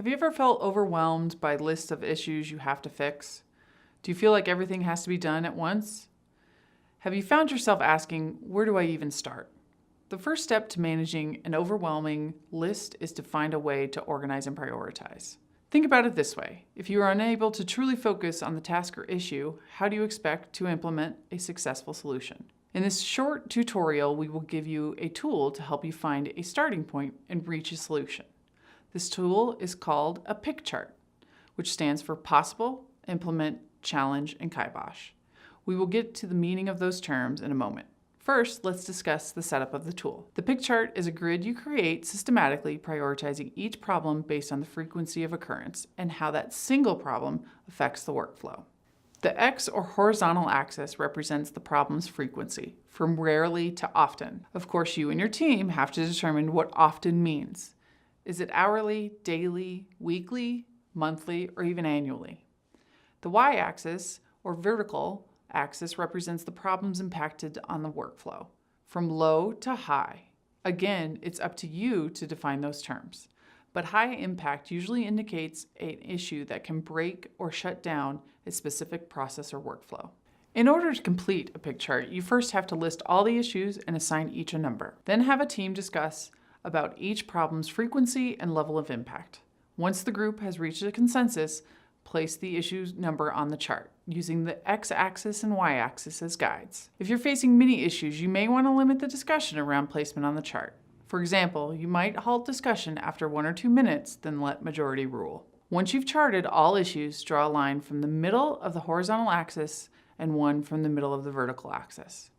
Have you ever felt overwhelmed by lists of issues you have to fix? Do you feel like everything has to be done at once? Have you found yourself asking, where do I even start? The first step to managing an overwhelming list is to find a way to organize and prioritize. Think about it this way. If you are unable to truly focus on the task or issue, how do you expect to implement a successful solution? In this short tutorial, we will give you a tool to help you find a starting point and reach a solution. This tool is called a pick chart, which stands for Possible, Implement, Challenge, and Kibosh. We will get to the meaning of those terms in a moment. First, let's discuss the setup of the tool. The pick chart is a grid you create systematically, prioritizing each problem based on the frequency of occurrence and how that single problem affects the workflow. The X or horizontal axis represents the problem's frequency, from rarely to often. Of course, you and your team have to determine what often means. Is it hourly, daily, weekly, monthly, or even annually? The Y-axis, or vertical axis, represents the problems impacted on the workflow, from low to high. Again, it's up to you to define those terms, but high impact usually indicates an issue that can break or shut down a specific process or workflow. In order to complete a pick chart, you first have to list all the issues and assign each a number. Then have a team discuss about each problem's frequency and level of impact. Once the group has reached a consensus, place the issue's number on the chart, using the X-axis and Y-axis as guides. If you're facing many issues, you may want to limit the discussion around placement on the chart. For example, you might halt discussion after 1 or 2 minutes, then let majority rule. Once you've charted all issues, draw a line from the middle of the horizontal axis and one from the middle of the vertical axis.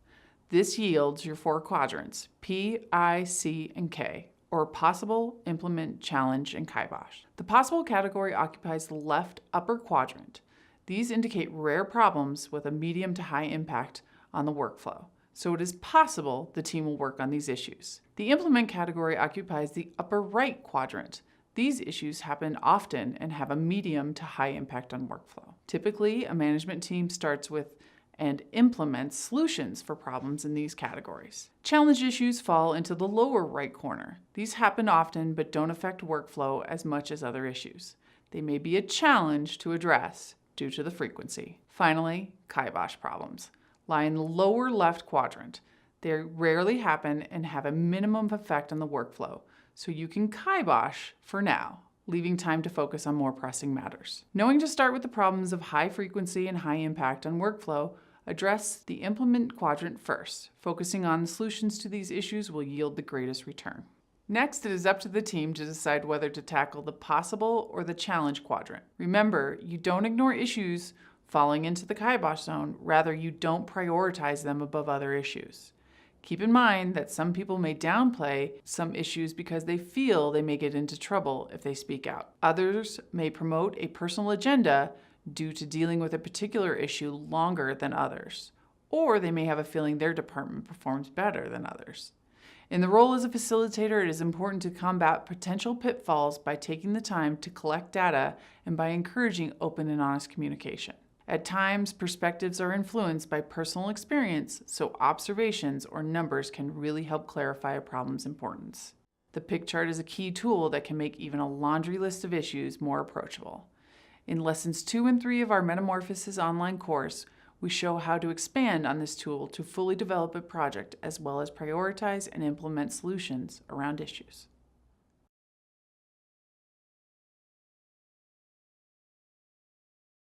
This yields your 4 quadrants, P, I, C, and K, or Possible, Implement, Challenge, and Kibosh. The Possible category occupies the left upper quadrant. These indicate rare problems with a medium to high impact on the workflow, so it is possible the team will work on these issues. The Implement category occupies the upper right quadrant. These issues happen often and have a medium to high impact on workflow. Typically, a management team starts with and implements solutions for problems in these categories. Challenge issues fall into the lower right corner. These happen often but don't affect workflow as much as other issues. They may be a challenge to address due to the frequency. Finally, kibosh problems lie in the lower left quadrant. They rarely happen and have a minimum effect on the workflow, so you can kibosh for now, leaving time to focus on more pressing matters. Knowing to start with the problems of high frequency and high impact on workflow, address the Implement quadrant first. Focusing on the solutions to these issues will yield the greatest return. Next, it is up to the team to decide whether to tackle the Possible or the Challenge quadrant. Remember, you don't ignore issues falling into the kibosh zone, rather you don't prioritize them above other issues. Keep in mind that some people may downplay some issues because they feel they may get into trouble if they speak out. Others may promote a personal agenda due to dealing with a particular issue longer than others, or they may have a feeling their department performs better than others. In the role as a facilitator, it is important to combat potential pitfalls by taking the time to collect data and by encouraging open and honest communication. At times, perspectives are influenced by personal experience, so observations or numbers can really help clarify a problem's importance. The pick chart is a key tool that can make even a laundry list of issues more approachable. In Lessons 2 and 3 of our Metamorphosis online course, we show how to expand on this tool to fully develop a project as well as prioritize and implement solutions around issues.